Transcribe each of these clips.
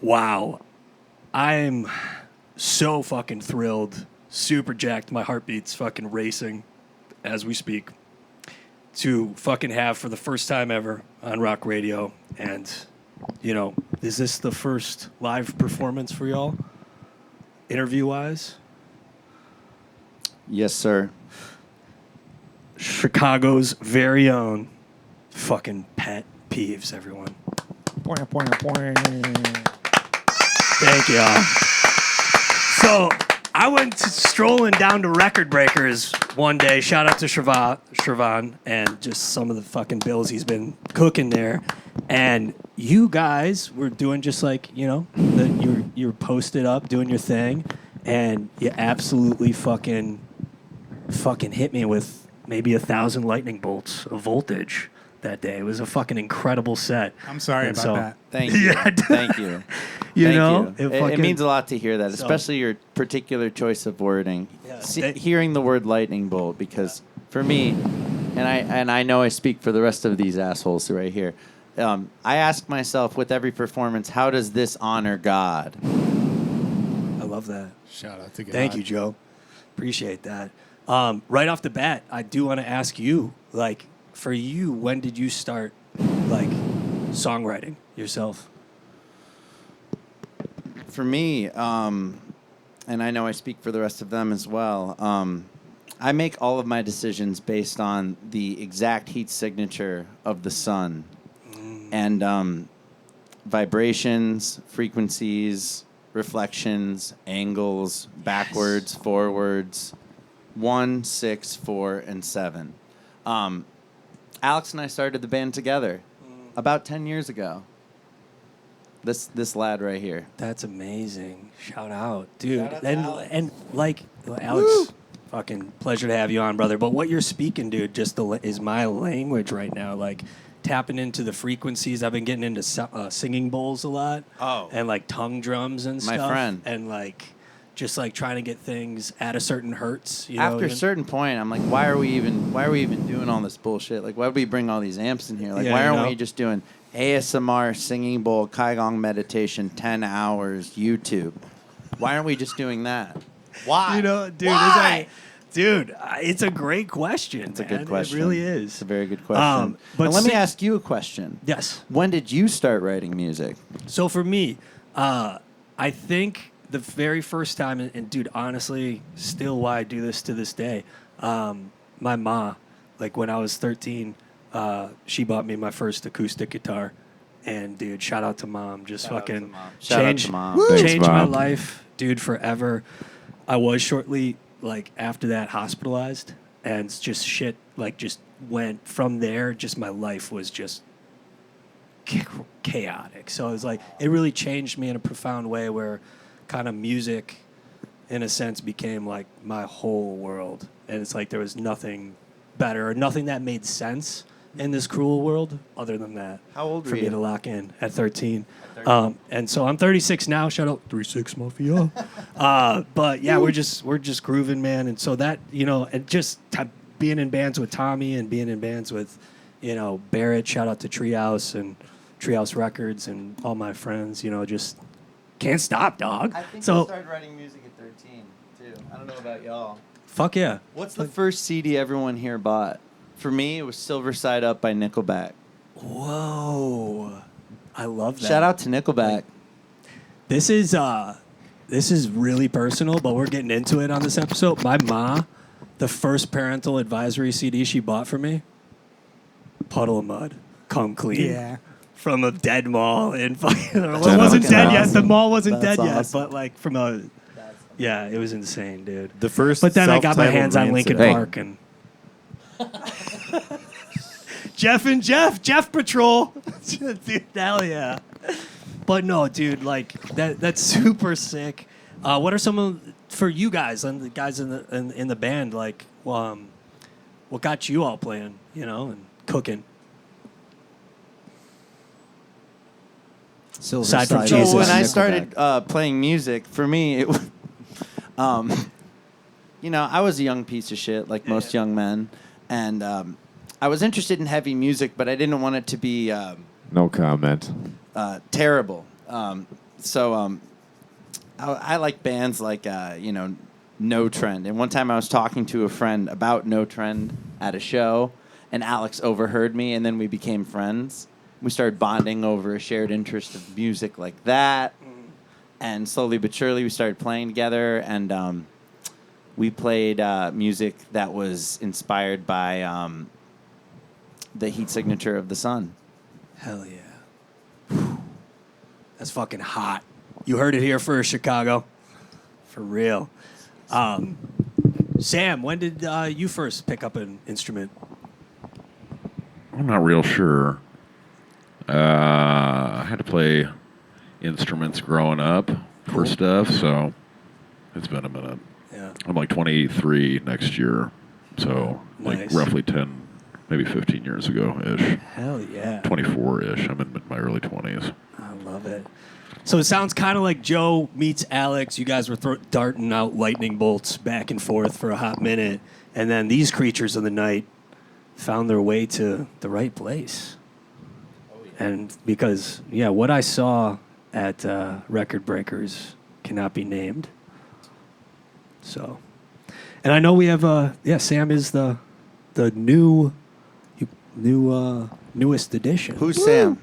Wow. I'm so fucking thrilled, super jacked. My heartbeat's fucking racing as we speak to fucking have for the first time ever on rock radio. And, is this the first live performance for y'all? Interview-wise? Yes, sir. Chicago's very own fucking Pet Peeves, everyone. Thank y'all. So I went strolling down to Record Breakers one day. Shout out to Shravan and just some of the fucking bills he's been cooking there. And you guys were doing just like, you're posted up doing your thing. And you absolutely fucking hit me with maybe 1,000 lightning bolts of voltage that day. It was a fucking incredible set. I'm sorry about that. Thank you. Yeah. Thank you. It means a lot to hear that, especially your particular choice of wording. Yeah. Hearing the word lightning bolt, because for me, and I know I speak for the rest of these assholes right here, I ask myself with every performance, how does this honor God? I love that. Shout out to God. Thank you, Joe. Appreciate that. Right off the bat, I do want to ask you, for you, when did you start, songwriting yourself? For me, and I know I speak for the rest of them as well, I make all of my decisions based on the exact heat signature of the sun. And vibrations, frequencies, reflections, angles, backwards, forwards, 1, 6, 4, and 7. Alex and I started the band together about 10 years ago. This lad right here. That's amazing. Shout out, dude. Shout out to Alex. Alex, Woo! fucking pleasure to have you on, brother. But what you're speaking, dude, is my language right now. Tapping into the frequencies. I've been getting into singing bowls a lot. Oh. And tongue drums and stuff. My friend. And just trying to get things at a certain hertz. After a certain point, I'm like, why are we even doing all this bullshit? Why would we bring all these amps in here? Why aren't we just doing ASMR, singing bowl, Qigong meditation, 10 hours, YouTube? Why aren't we just doing that? Why? Dude, why? It's a great question. It's a good question. It really is. It's a very good question. But let me ask you a question. Yes. When did you start writing music? So for me, I think the very first time, and dude, honestly, still why I do this to this day, my ma, when I was 13, she bought me my first acoustic guitar. And, dude, shout out to Mom. Changed my life, dude, forever. I was shortly, after that, hospitalized. And just shit, just went from there. Just my life was just chaotic. So it was it really changed me in a profound way where kind of music, in a sense, became my whole world. And it's there was nothing better or nothing that made sense in this cruel world other than that. How old were for you? me to lock in at 13. And so I'm 36 now. Shout out 36 Mafia. But yeah, we're just grooving, man. And so that, and just being in bands with Tommy and being in bands with, Barrett. Shout out to Treehouse and Treehouse Records and all my friends. Just can't stop, dog. I think so I started writing music at 13, too. I don't know about y'all. fuck yeah. What's the first CD everyone here bought? For me, it was Silver Side Up by Nickelback. Whoa. I love that. Shout out to Nickelback. This is really personal, but we're getting into it on this episode. My ma, the first parental advisory CD she bought for me, Puddle of Mud, Come Clean. Yeah. From a dead mall in fucking... Well, it wasn't dead yet. The mall wasn't That's dead awesome. yet, but like from a... Yeah, it was insane, dude. The first But then I got my hands on self-titled Linkin Rancid. Park and... Jeff and Jeff Patrol. Dude, hell yeah. But no, dude, like that's super sick. What are some of for you guys and the guys in the band like what got you all playing, and cooking? Aside from Jesus. So when I Nickelback. started playing music, for me, it was, I was a young piece of shit, like most young men, and I was interested in heavy music, but I didn't want it to be No comment. terrible. I like bands like No Trend. And one time I was talking to a friend about No Trend at a show, and Alex overheard me, and then we became friends. We started bonding over a shared interest of music like that. And slowly but surely, we started playing together, and we played music that was inspired by the heat signature of the sun. Hell yeah. That's fucking hot. You heard it here first, Chicago. For real. Sam, when did you first pick up an instrument? I'm not real sure. I had to play instruments growing up for stuff, so it's been a minute. Yeah. I'm like 23 next year, so like Nice. roughly 10, maybe 15 years ago-ish. Hell yeah. 24-ish. I'm in my early 20s. I love it. So it sounds kind of like Joe meets Alex. You guys were darting out lightning bolts back and forth for a hot minute, and then these creatures of the night found their way to the right place. And because, what I saw at Record Breakers cannot be named. So, and I know we have, Sam is the newest edition. Who's Sam?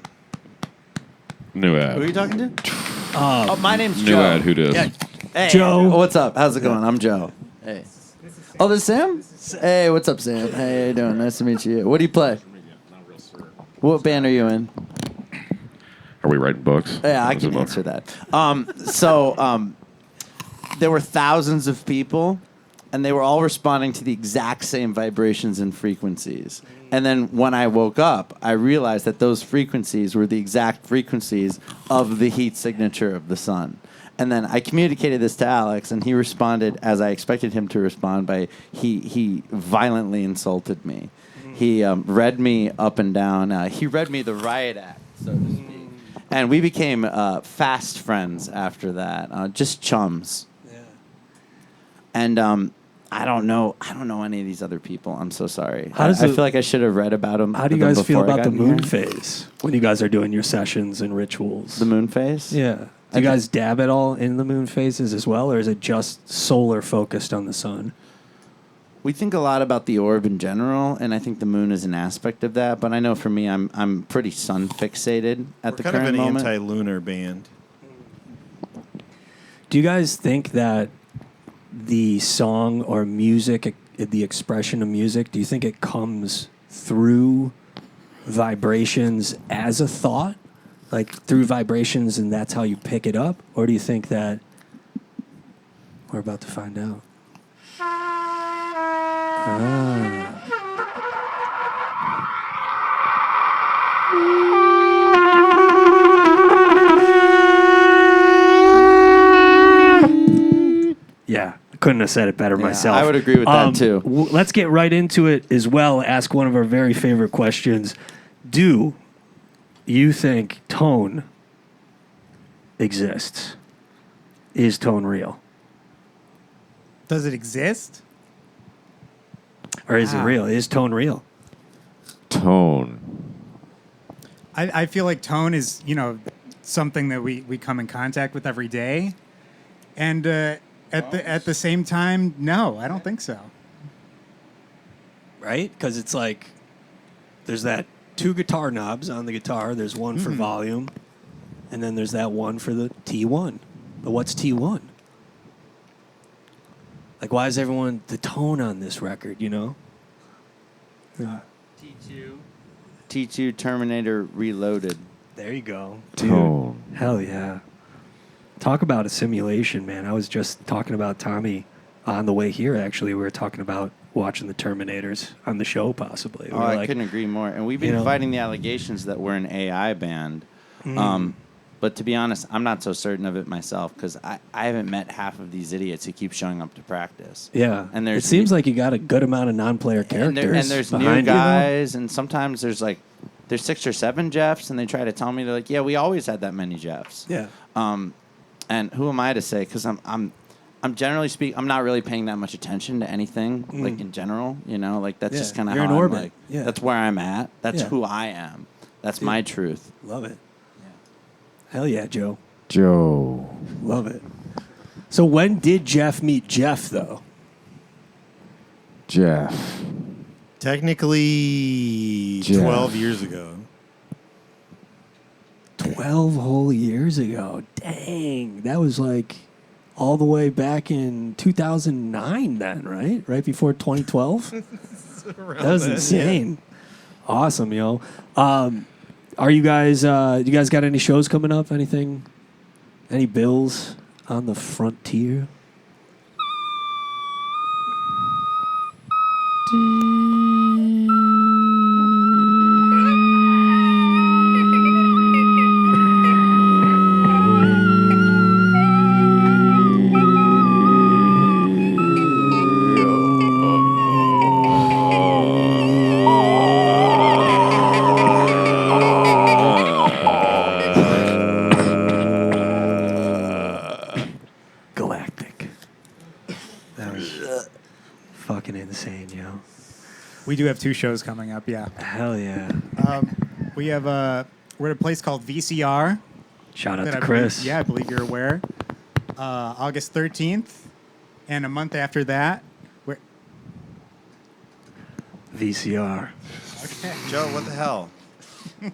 New Who are ad. you talking to? My name's New Joe. ad. Who dis? Yeah. Hey, Joe. What's up? How's it going? I'm Joe. Hey. Oh, this is Sam? Hey, what's up, Sam? Hey, how you doing? Nice to meet you. What do you play? What band are you in? Are we writing books? Yeah, I What is can it answer that. There were thousands of people, and they were all responding to the exact same vibrations and frequencies. And then when I woke up, I realized that those frequencies were the exact frequencies of the heat signature of the sun. And then I communicated this to Alex, and he responded as I expected him to respond by he violently insulted me. He read me up and down. He read me the riot act, so to speak. And we became fast friends after that, just chums. Yeah. And I don't know any of these other people. I'm so sorry. How does I it- feel like I should have read about them. How do you guys feel before I about the got moon here. phase when you guys are doing your sessions and rituals? The moon phase? Yeah. Do you guys dab at all in the moon phases as well, or is it just solar focused on the sun? We think a lot about the orb in general, and I think the moon is an aspect of that. But I know for me, I'm pretty sun fixated at the We're kind current of an moment. anti-lunar band. Do you guys think that the song or music, the expression of music, do you think it comes through vibrations as a thought? Like through vibrations and that's how you pick it up? Or do you think that we're about to find out? Yeah, I couldn't have said it better myself. I would agree with that, too. Let's get right into it as well. Ask one of our very favorite questions. Do you think tone exists? Is tone real? Does it exist? Or is it Wow. real? Is tone real? Tone. I feel like tone is, something that we come in contact with every day. And at the same time, no, I don't think so. Right? Because it's like there's that 2 guitar knobs on the guitar. There's one for volume. And then there's that one for the T1. But what's T1? Like, why is everyone the tone on this record, T2 Terminator Reloaded. There you go. Dude. Tone. Hell yeah. Talk about a simulation, man. I was just talking about Tommy on the way here, actually. We were talking about watching the Terminators on the show, possibly. We Oh, were I like, couldn't agree more. And we've been fighting the allegations that we're an AI band. But to be honest, I'm not so certain of it myself because I haven't met half of these idiots who keep showing up to practice. Yeah. And it there's seems like you got a good amount of non-player characters. And there's new behind you, though. guys, and sometimes there's 6 or 7 Jeffs, and they try to tell me, they're like, yeah, we always had that many Jeffs. Yeah. And who am I to say? Because I'm generally speaking, I'm not really paying that much attention to anything, like in general, that's Yeah, just kind of you're how in I'm orbit. like, Yeah. that's where I'm at. That's Yeah. who I am. That's my truth. Love it. Hell yeah, Joe. Joe. Love it. So when did Geoff meet Cheff, though? Geoff. Technically, Geoff. 12 years ago. 12 whole years ago. Dang. That was like all the way back in 2009 then, right? Right before 2012? That was insane. Awesome, yo. Are you guys, you guys got any shows coming up? Anything? Any bills on the frontier? Galactic. That was fucking insane, yo. We do have 2 shows coming up. Yeah. Hell yeah. We have we're at a place called VCR. Shout out that to I Chris. Believe, yeah, I believe you're aware. August 13th, and a month after that, we're VCR. Joe, what the hell? I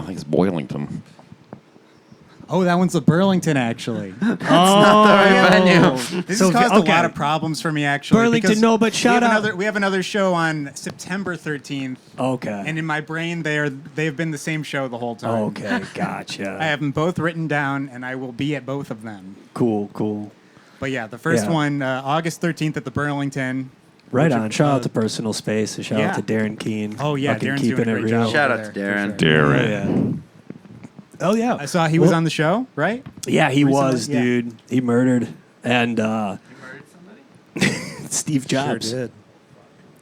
think it's Boylington. oh, that one's the Burlington actually. Venue. This has caused a lot of problems for me actually. Burlington, because no, but shout out. we have another show on September 13th. Okay. And in my brain, they've been the same show the whole time. Okay, gotcha. I have them both written down, and I will be at both of them. Cool. But yeah, the first Yeah. one, August 13th at the Burlington. Right on. Shout out to Personal Space and shout yeah. out to Darren Keene. Oh yeah, Fucking Darren's keeping doing a it great real. job. Shout over out to there, Darren. for sure. Darren. Oh yeah. I saw he was on the show, right? Yeah, he recently? was, Yeah. dude. He murdered. And Steve Jobs. Sure did.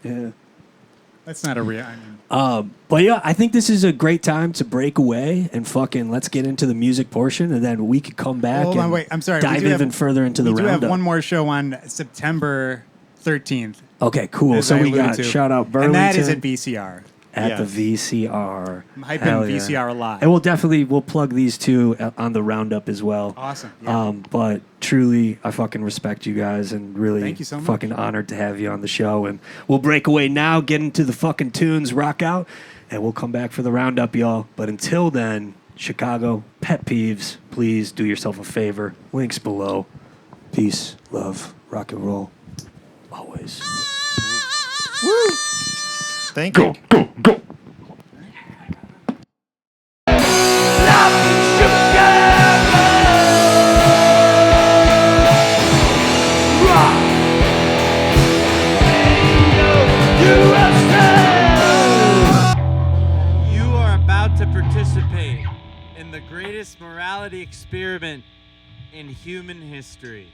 Yeah. That's not a real. I mean, But yeah, I think this is a great time to break away and fucking let's get into the music portion, and then we could come back hold and on, wait. I'm sorry. dive even further into the we do roundup. have one more show on September 13th. Okay, cool. as So I we alluded got to. shout out Burlington. And that is at VCR. at Yeah. the VCR. I'm hyping Hell yeah. VCR a lot. And we'll plug these two on the roundup as well. Awesome. Yeah. But truly, I fucking respect you guys and really Thank you so much. fucking honored to have you on the show. And we'll break away now, get into the fucking tunes, rock out, and we'll come back for the roundup, y'all. But until then, Chicago, Pet Peeves, please do yourself a favor. Links below. Peace, love, rock and roll. Always. Thank you. Go. You are about to participate in the greatest morality experiment in human history.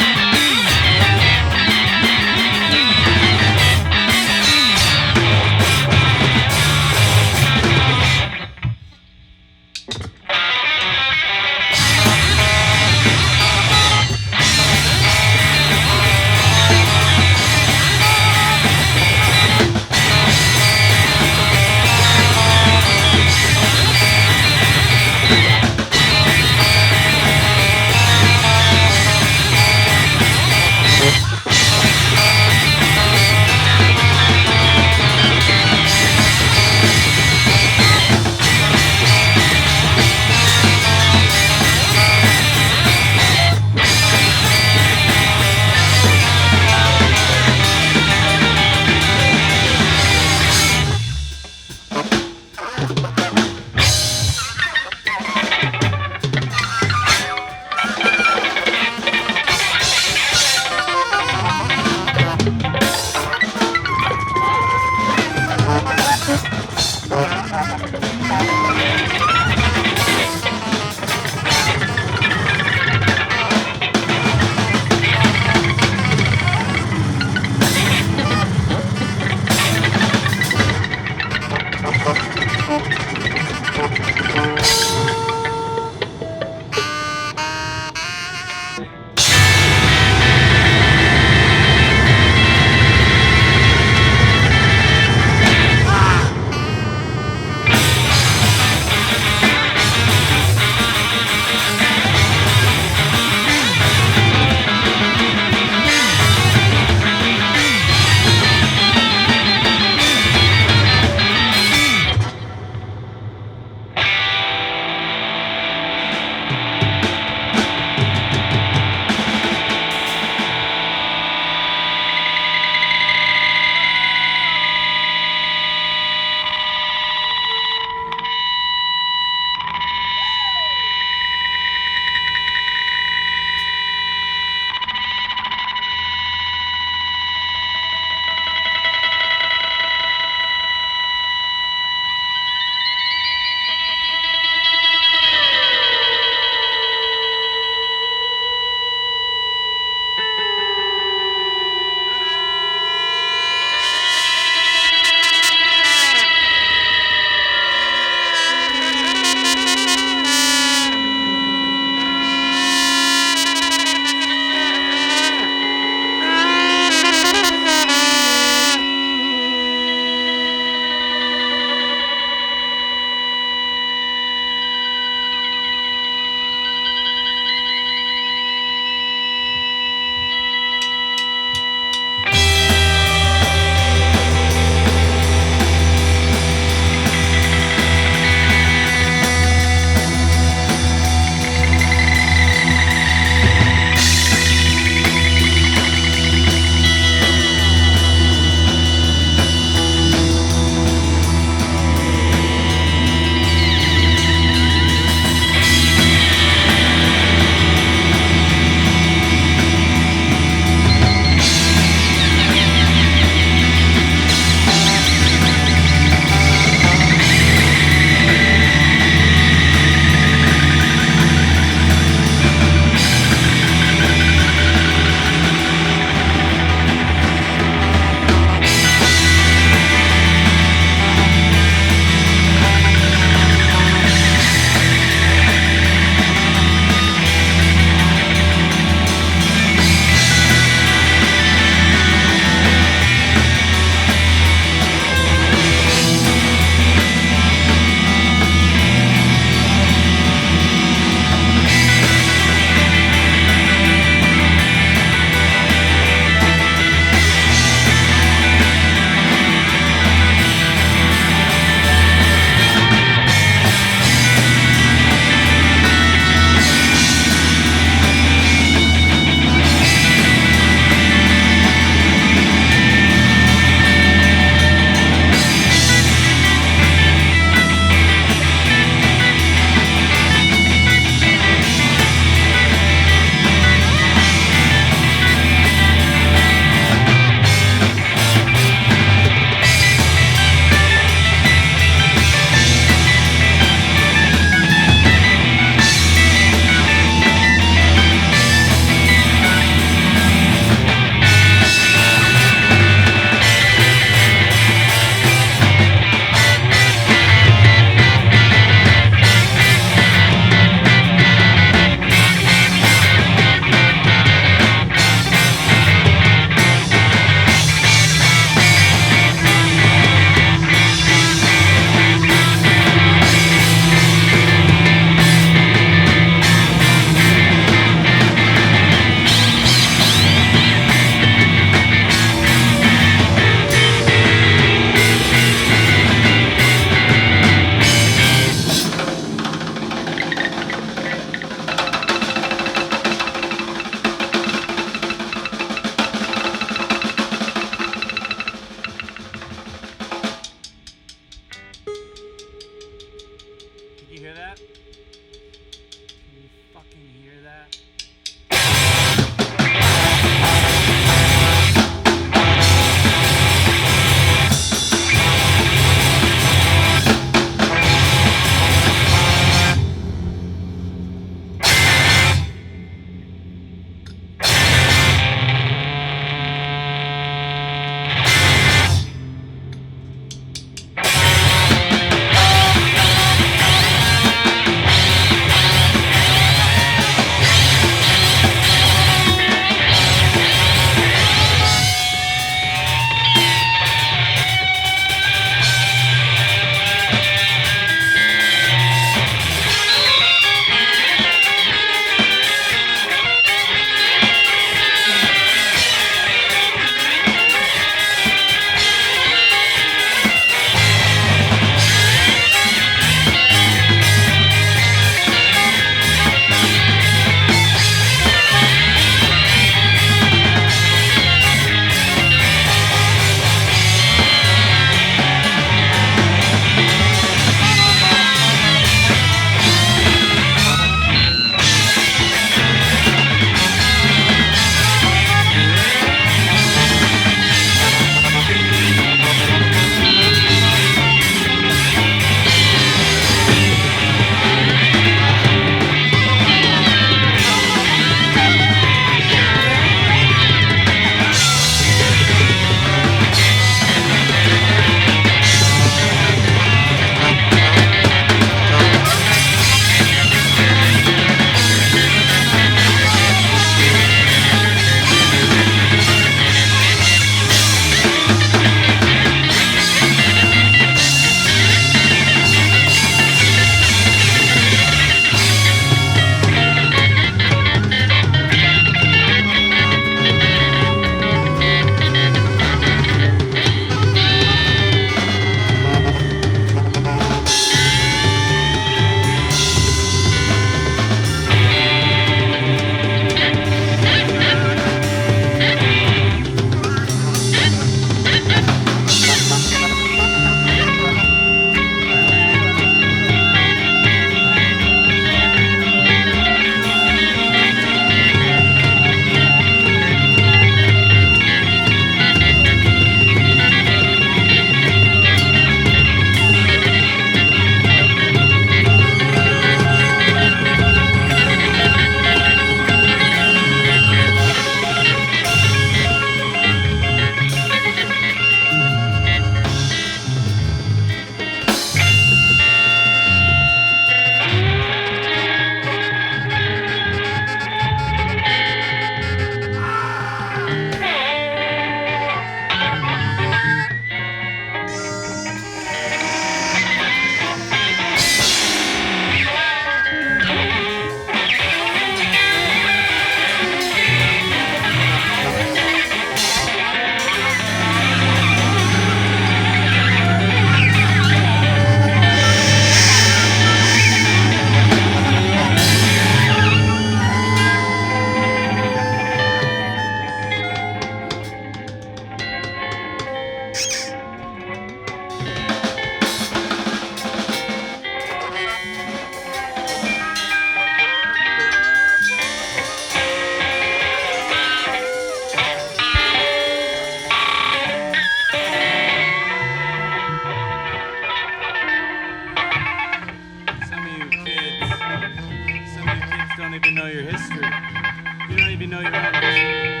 You don't even know your own history.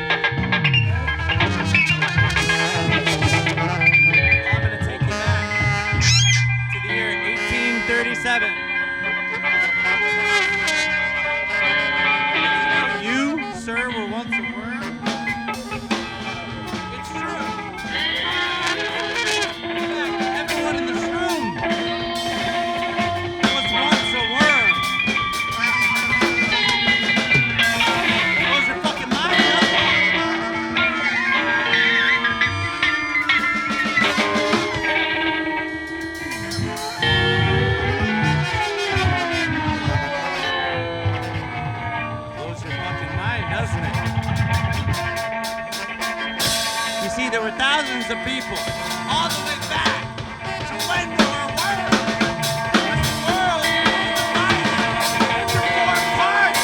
I'm going to take you back to the year 1837. Did you know you, sir, were once a worm? It's true. In fact, everyone in this room was once a worm. Close your fucking mind up. Blows your fucking mind, doesn't it? You see, there were thousands of people all the way back to when there were worms. Because the world was divided into 4 parts.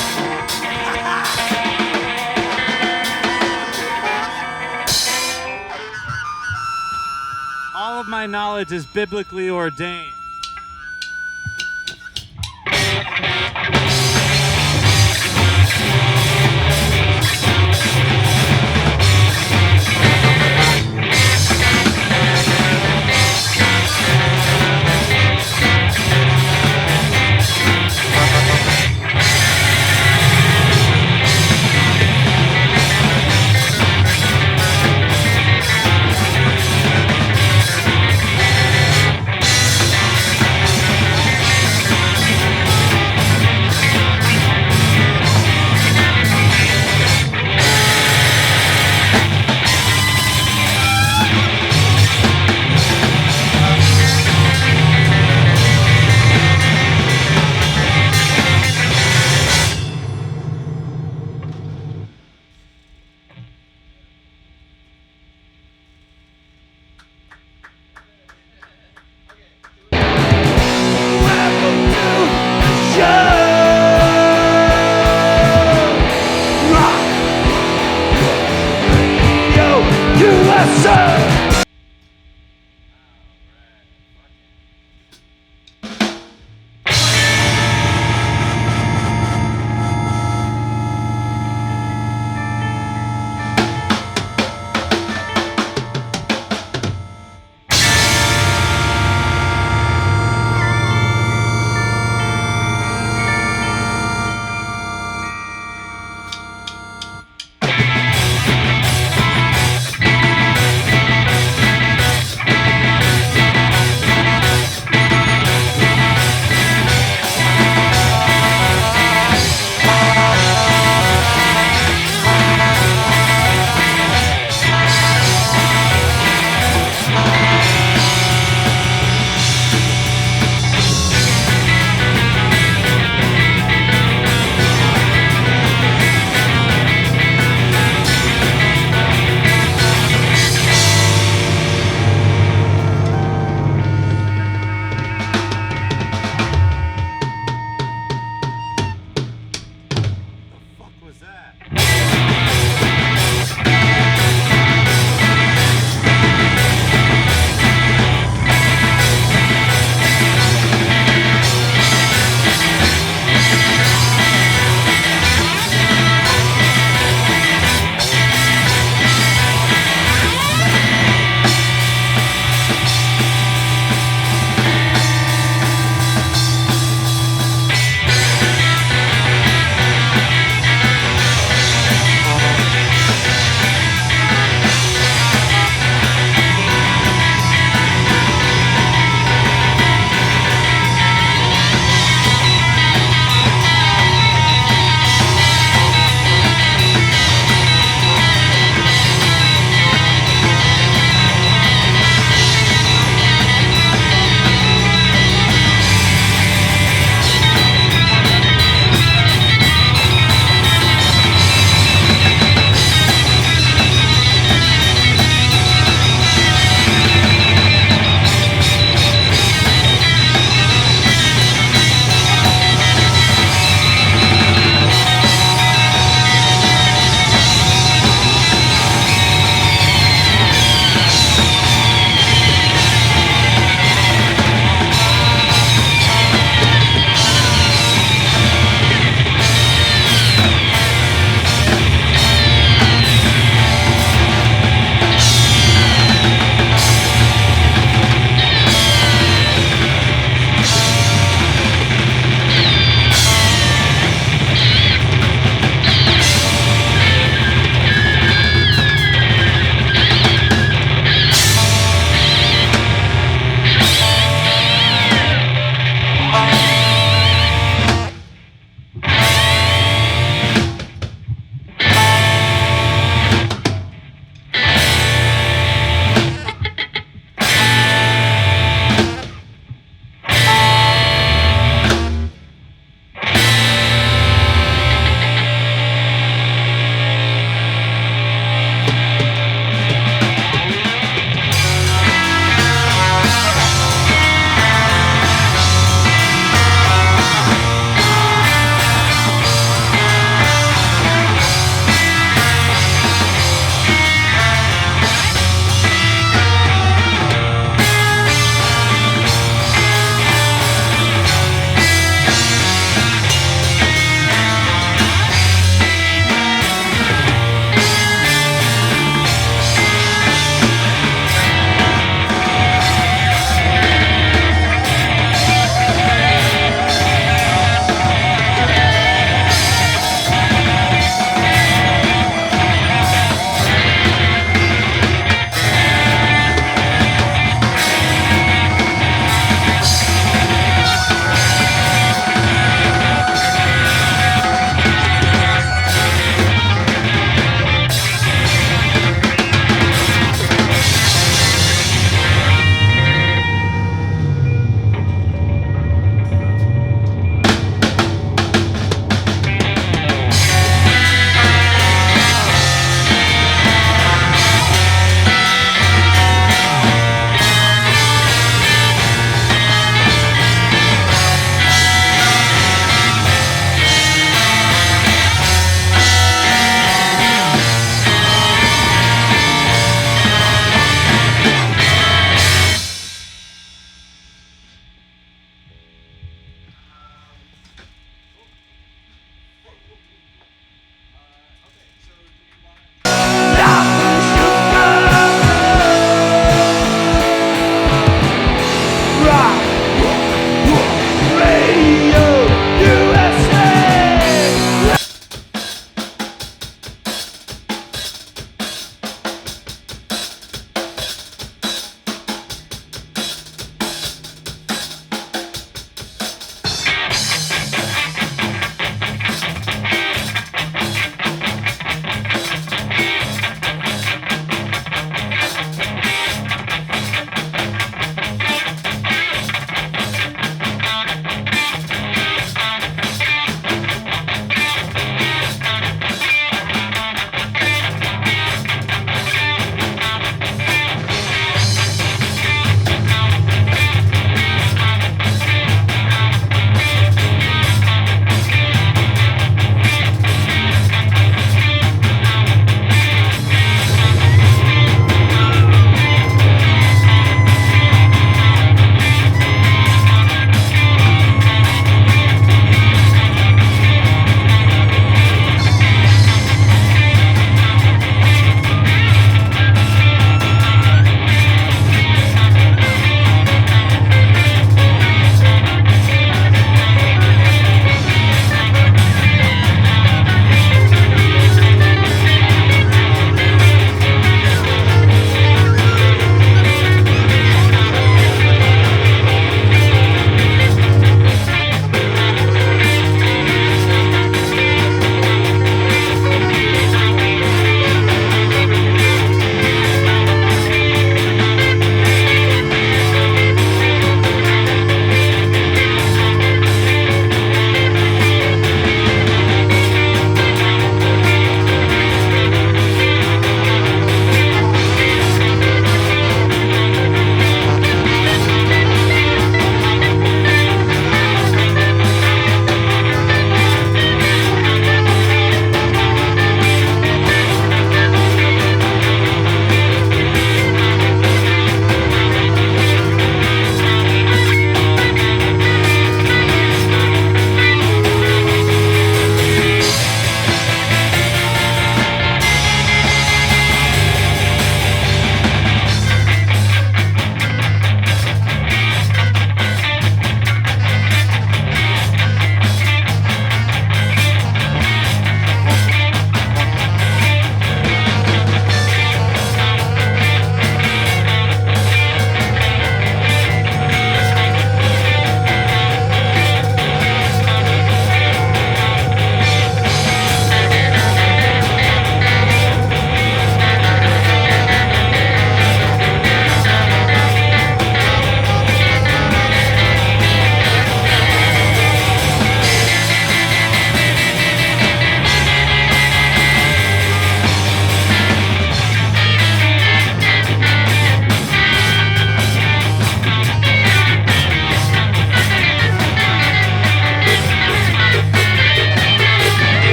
All of my knowledge is biblically ordained.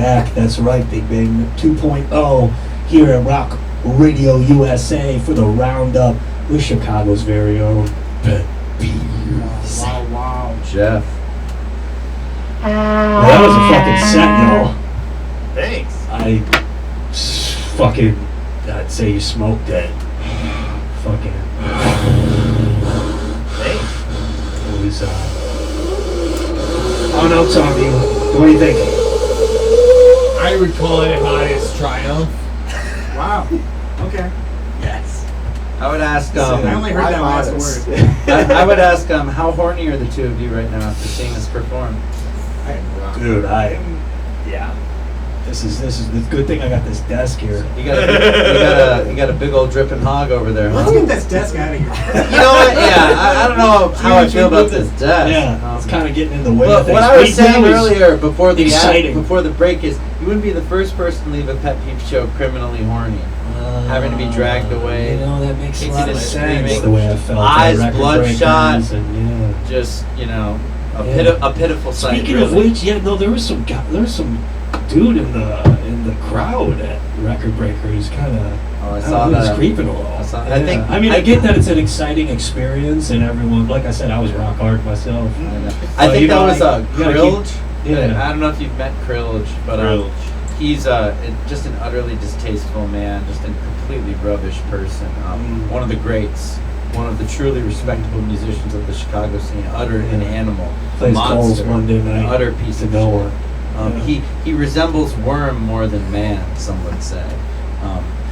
back. That's right, Big Bang 2.0 here at Rock Radio USA for the roundup with Chicago's very own Pet Peeves. Wow. Geoff. Well, that was a fucking set, y'all. Thanks. I'd say you smoked it. Fucking. Thanks. It was, I don't know, Tommy. What do you think? I would call it highest triumph. Wow. Okay. Yes. I would ask. I only heard that last word. I would ask. How horny are the two of you right now after seeing us perform? Dude, yeah. This is the good thing I got this desk here. You got a big old dripping hog over there, huh? Let's get this desk out of here. You know what? Yeah, I don't know how I feel about this desk. Yeah, it's kind of getting in the way But of things. what I was Right saying now is earlier before the exciting. before the break is you wouldn't be the first person to leave a Pet Peeve show criminally horny, having to be dragged away. You know, that makes a It's lot of just sense. screaming. The way I felt. Eyes at Record bloodshot. Breakers and, yeah. Just a pitiful sight. Speaking really. of which, yeah, no, there was some dude in the crowd at Record Breakers, kind of. I saw he was that. creeping a little. I saw- Yeah. I think- I mean, I get that it's an exciting experience, and everyone, like I said, I was rock hard myself. I think you that know, was you gotta Krillage. Yeah. I don't know if you've met Krillage, but he's just an utterly distasteful man, just a completely rubbish person. One of the greats, one of the truly respectable musicians of the Chicago scene, utter an animal, Plays monster, Coles Monday night. utter piece to of no shit. one. He resembles worm more than man, some would say.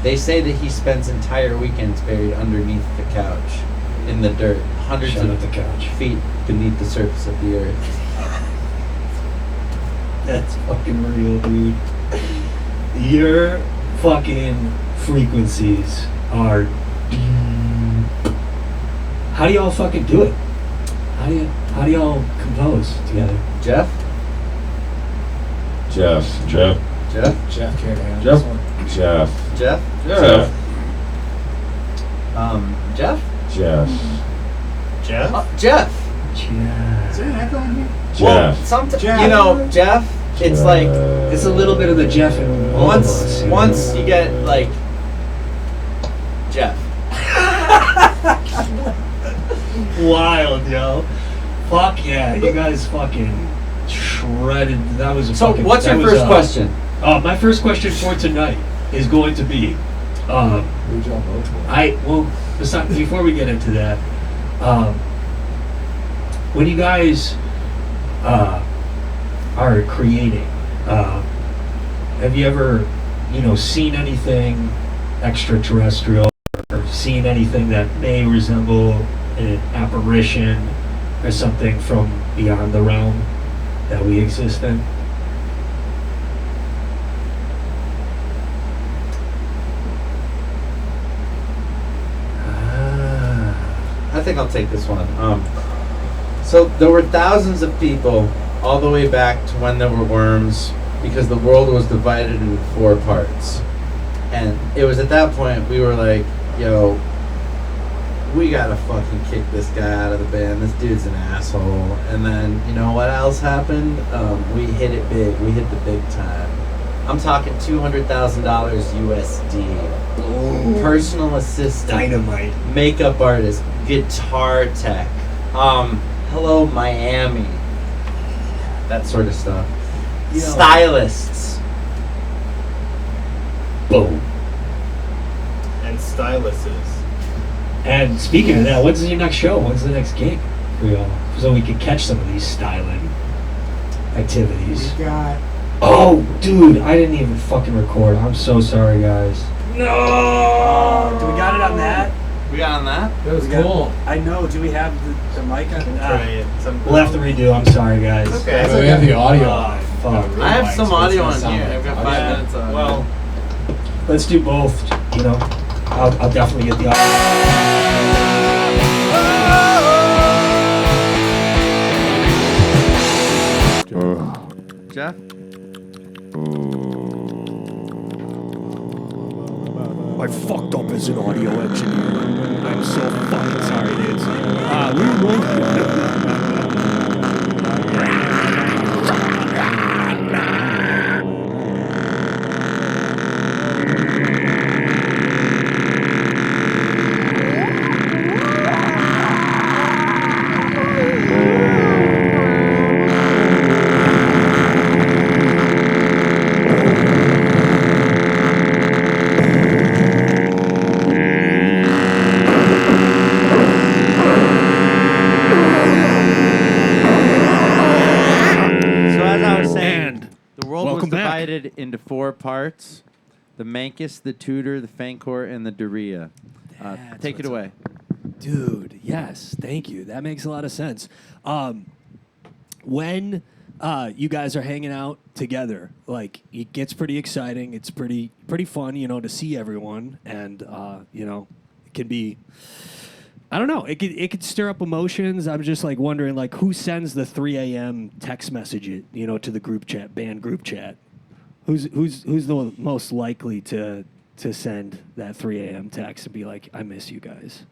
They say that he spends entire weekends buried underneath the couch, in the dirt, hundreds Shout of out the couch. feet beneath the surface of the earth. That's fucking real, dude. Your fucking frequencies are deep. How do y'all fucking do it? How do y'all compose together? Geoff? Geoff. Geoff? Jeff can't handle Geoff. this one. Geoff. Geoff? Geoff. Geoff? Geoff. Jeff? Geoff. Is there an echo in here? Well, Geoff. sometimes, Jeff. you know, Geoff, it's like, It's a little bit of the Jeff and all of us, once you get, like, Geoff. Wild, yo. Fuck yeah, you guys fucking shredded. That was a So, fucking. what's that your was, first question? My first question for tonight is going to be, Who'd y'all vote for? before we get into that, when you guys are creating, have you ever, seen anything extraterrestrial or seen anything that may resemble an apparition or something from beyond the realm that we exist in? I think I'll take this one. So there were thousands of people all the way back to when there were worms, because the world was divided into 4 parts. And it was at that point we were like, yo, we gotta fucking kick this guy out of the band. This dude's an asshole. And then, you know what else happened? We hit it big. We hit the big time. I'm talking $200,000 USD. Personal assistant. Dynamite. Makeup artist. Guitar tech. Hello Miami. That sort of stuff. Stylists. Boom. And styluses. And speaking of that, when's your next show? When's the next gig for y'all? So we can catch some of these styling activities. We got. Oh, dude, I didn't even fucking record. I'm so sorry, guys. No! Do we got it on that? We got on that? That was We got- cool. I know. Do we have the mic on? Try it. We'll have to redo. I'm sorry, guys. Okay. So we have the audio. Oh, fuck. I have some audio on It's gonna here. sound I've got like 5 Yeah, minutes on. well, let's do both. I'll definitely get the audio. Geoff? I fucked up as an audio engineer. I'm so fucking sorry, dudes. back. divided into 4 parts: the Mancus, the Tudor, the Fancourt, and the Doria. That's Take it what's away. Dude, yes, thank you. That makes a lot of sense. When you guys are hanging out together, like it gets pretty exciting. It's pretty fun, to see everyone, and it can be. I don't know. It could stir up emotions. I'm just like wondering, like, who sends the 3 a.m. text message, to the group chat, band group chat. Who's the most likely to send that 3 a.m. text and be like, I miss you guys?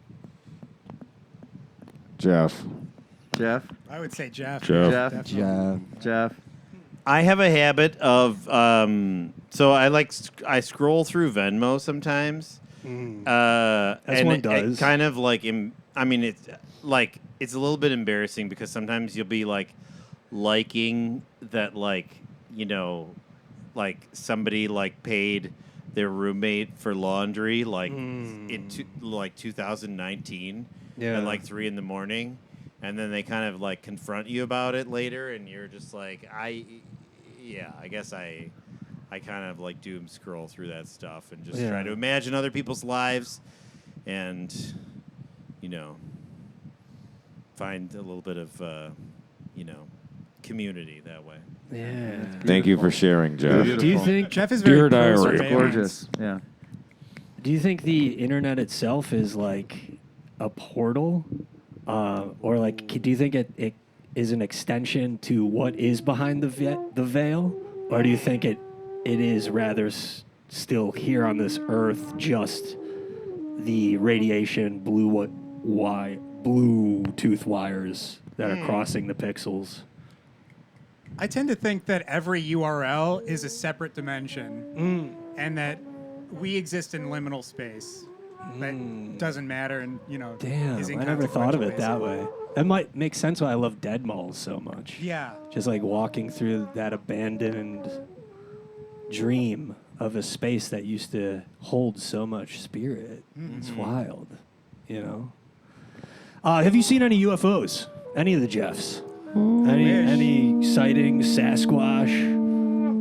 Jeff. Jeff? I would say Geoff. Jeff. Definitely. Jeff? I have a habit of so I scroll through Venmo sometimes. As and one it does. kind of like it's like it's a little bit embarrassing because sometimes you'll be like liking that like somebody like paid their roommate for laundry like in 2019 at like 3 a.m. And then they kind of like confront you about it later, and you're just like, I guess I kind of like doom scroll through that stuff and just try to imagine other people's lives, and find a little bit of community that way. Yeah. Thank you for sharing, Jeff. Do you think Geoff is very Dear Diary. pro-surveillance. Gorgeous. Yeah. Do you think the internet itself is like a portal, or like do you think it is an extension to what is behind the veil, or do you think it is rather still here on this earth, just the radiation Bluetooth wires that are crossing the pixels? I tend to think that every URL is a separate dimension, and that we exist in liminal space. That doesn't matter, and Damn, is I never thought of it that inconsequential, way. That might make sense why I love Dead Malls so much. basically. Yeah. Just like walking through that abandoned dream of a space that used to hold so much spirit. It's wild, Have you seen any UFOs? Any of the Jeffs? Any sightings? Sasquatch?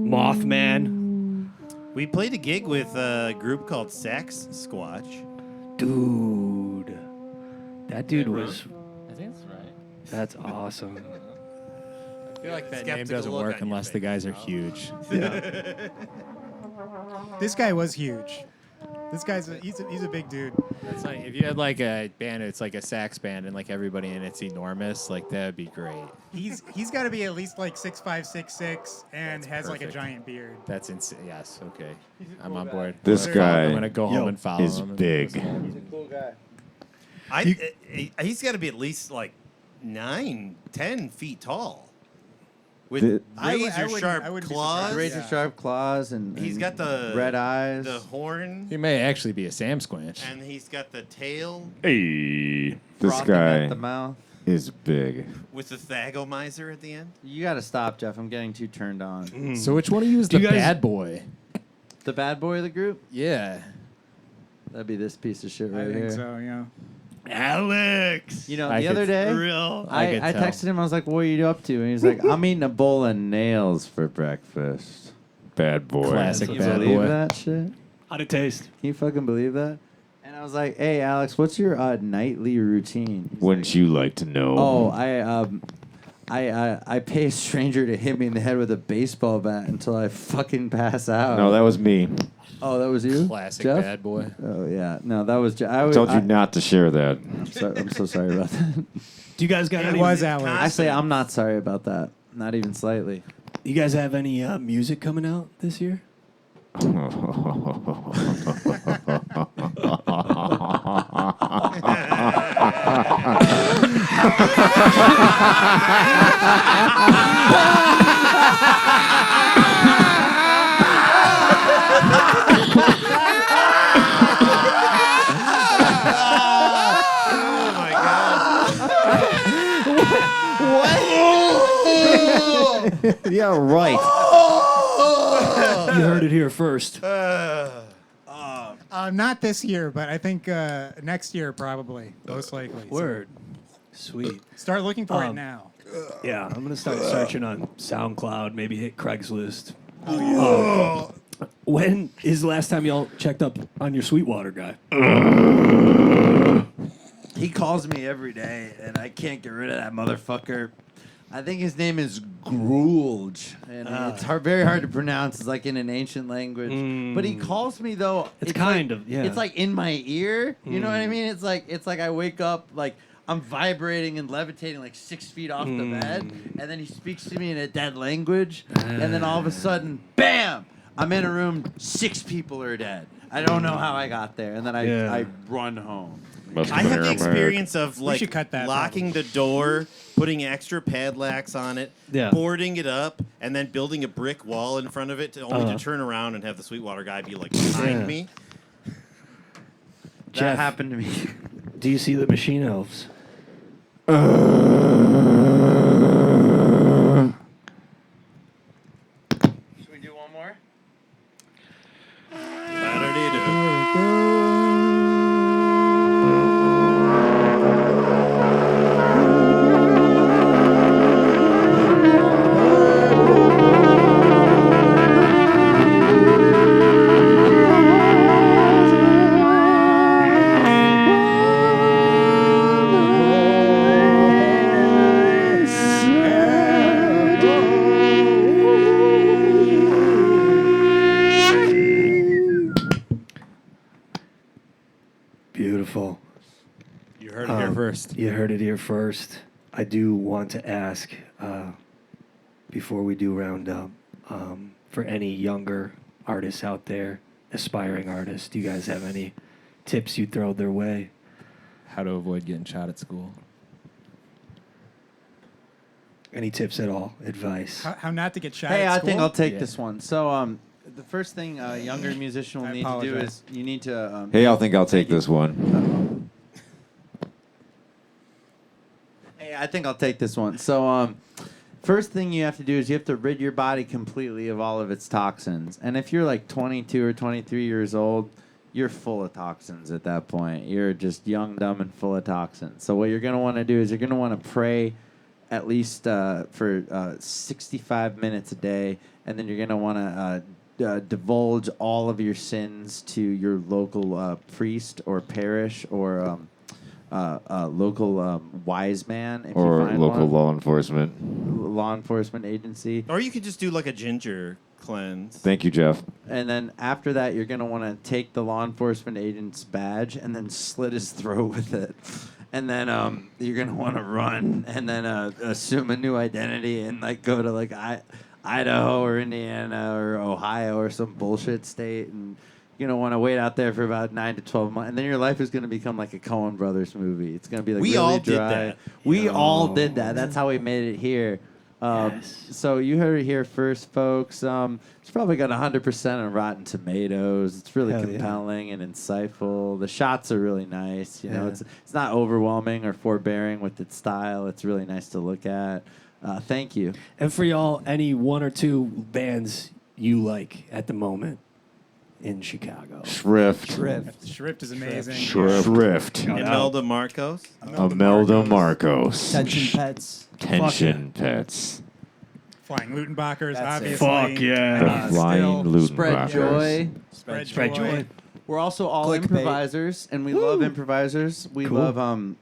Mothman? We played a gig with a group called Sax Squatch. Dude. That dude was... I think that's right. That's awesome. I feel like that name Skeptical doesn't look work on your unless the face. guys are huge. This guy was huge. This guy's he's a big dude. It's like if you had like a band, it's like a sax band, and like everybody in it's enormous. Like that'd be great. He's got to be at least like 6'5", 6'6", and That's has like a perfect. giant beard. That's insane. Yes. Okay. I'm on board. This I'm guy gonna go home and follow is him. big. He's a cool guy. He's got to be at least like 9-10 feet tall, with The- I razor sharp wouldn't be claws. surprised. Razor sharp claws and He's got the red eyes. the horn, He may actually be a Sam Squinch. and he's got the tail Hey, this frothing at the guy mouth. is big. with the thagomizer at the end. You got to stop, Jeff. I'm getting too turned on. So which one of you is Do the you guys- bad boy? The bad boy of the group? Yeah. That'd be this piece of shit I right think here. so. Yeah. Alex! You know, I the could- other day, Real. I could I tell. texted him. I was like, "What are you up to?" And he's like, "I'm eating a bowl of nails for breakfast." Bad boy. Classic Can you bad believe boy. that shit? How'd it taste? Can you fucking believe that? And I was like, "Hey, Alex, what's your nightly routine?" He's Wouldn't like, you like to know? Oh, I pay a stranger to hit me in the head with a baseball bat until I fucking pass out. No, that was me. Oh, that was you? Classic Jeff? bad boy. Oh yeah, no, that was. I told you not to share that. I'm so sorry about that. Do you guys got It any? was Alex. I say I'm not sorry about that. Not even slightly. You guys have any music coming out this year? Oh my god! Yeah, right. You heard it here first. Not this year, but I think next year probably, most likely. So Word. Sweet. start looking for it now. Yeah, I'm gonna start searching on SoundCloud. Maybe hit Craigslist. When is the last time y'all checked up on your Sweetwater guy? He calls me every day, and I can't get rid of that motherfucker. I think his name is Grulge, and it's very hard to pronounce. It's like in an ancient language. But he calls me though. It's kind of, yeah. It's like in my ear. You know what I mean? It's like I wake up like I'm vibrating and levitating like 6 feet off the bed, and then he speaks to me in a dead language, and then all of a sudden, bam! I'm in a room. 6 people are dead. I don't know how I got there, and then I run home. I have the experience of like should cut that, locking the door, putting extra padlocks on it, Yeah. boarding it up, and then building a brick wall in front of it to only to turn around and have the Sweetwater guy be like behind me. That Jeff. happened to me. Do you see the machine elves? Should we do one more? Beautiful. You heard it here first. You heard it here first. I do want to ask, before we do round up, for any younger artists out there, aspiring artists, do you guys have any tips you'd throw their way? How to avoid getting shot at school. Any tips at all? Advice? How not to get shot Hey, at I school? think I'll take Yeah. this one. So, the first thing a younger musician will I need to do apologize. is you need to. Hey, I think I'll take this one. Hey, I think I'll take this one. So, first thing you have to do is you have to rid your body completely of all of its toxins. And if you're like 22 or 23 years old, you're full of toxins at that point. You're just young, dumb, and full of toxins. So, what you're going to want to do is you're going to want to pray at least for 65 minutes a day. And then you're going to want to divulge all of your sins to your local priest or parish or local wise man if Or you find local one. law enforcement. Agency. Or you could just do like a ginger cleanse. Thank you, Jeff. And then after that, you're going to want to take the law enforcement agent's badge and then slit his throat with it. And then you're going to want to run and then assume a new identity and like go to like Idaho or Indiana or Ohio or some bullshit state. And you're going to want to wait out there for about 9 to 12 months. And then your life is going to become like a Coen Brothers movie. It's going to be like We really all dry. did that. We all did that. That's how we made it here. Yes. So you heard it here first, folks. It's probably got 100% on Rotten Tomatoes. It's really Hell yeah. compelling and insightful. The shots are really nice. You know, Yeah. it's not overwhelming or forbearing with its style. It's really nice to look at. Thank you. And for y'all, any one or two bands you like at the moment in Chicago? Shrift. Shrift is amazing. Shrift. Imelda Marcos. Imelda Marcos. Tension Pets. Tension Pets. Flying Lutenbachers, That's it. obviously. Fuck yeah. The Flying Still, Lutenbachers. Spread joy. Spread joy. We're also all Clickbait. improvisers, and we love improvisers. We Cool. love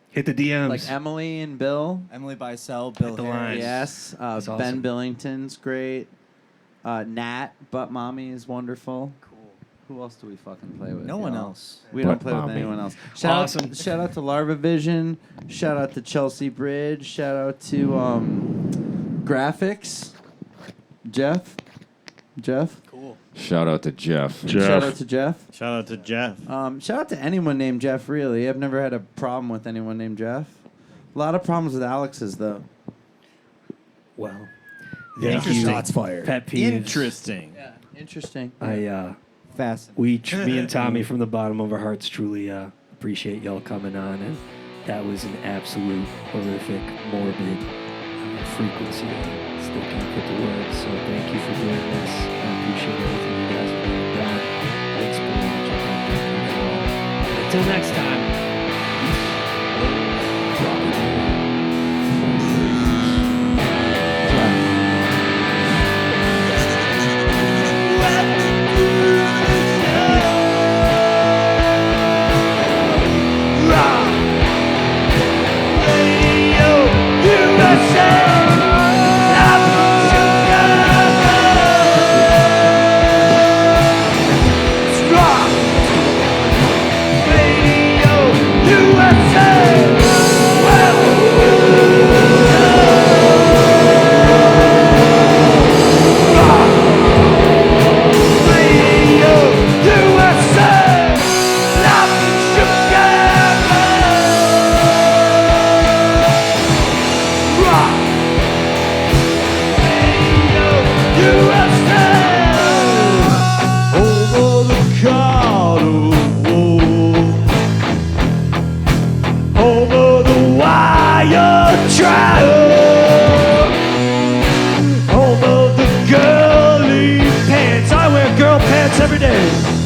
Hit the DMs. like Emily and Bill. Emily Bicel, Bill the Harris. line. Yes, That's Ben awesome. Billington's great. Nat, Butt Mommy is wonderful. Cool. Who else do we fucking play with? No one y'all? else. We don't Butt play with Mommy. anyone else. Awesome. Shout out to Larva Vision. Shout out to Chelsea Bridge. Shout out to Graphics. Jeff. Cool. Shout out to Jeff. Shout out to Jeff. Shout out to Jeff. Shout out to anyone named Jeff, really. I've never had a problem with anyone named Jeff. A lot of problems with Alex's, though. Well, Interesting. Shots fired. Pet Peeves. Interesting. Yeah, interesting. Fast. Me and Tommy from the bottom of our hearts truly appreciate y'all coming on, and that was an absolute horrific, morbid frequency. I still can't put the words, so thank you for doing this. I appreciate everything you guys have done. Thanks for watching. Until next time. every day.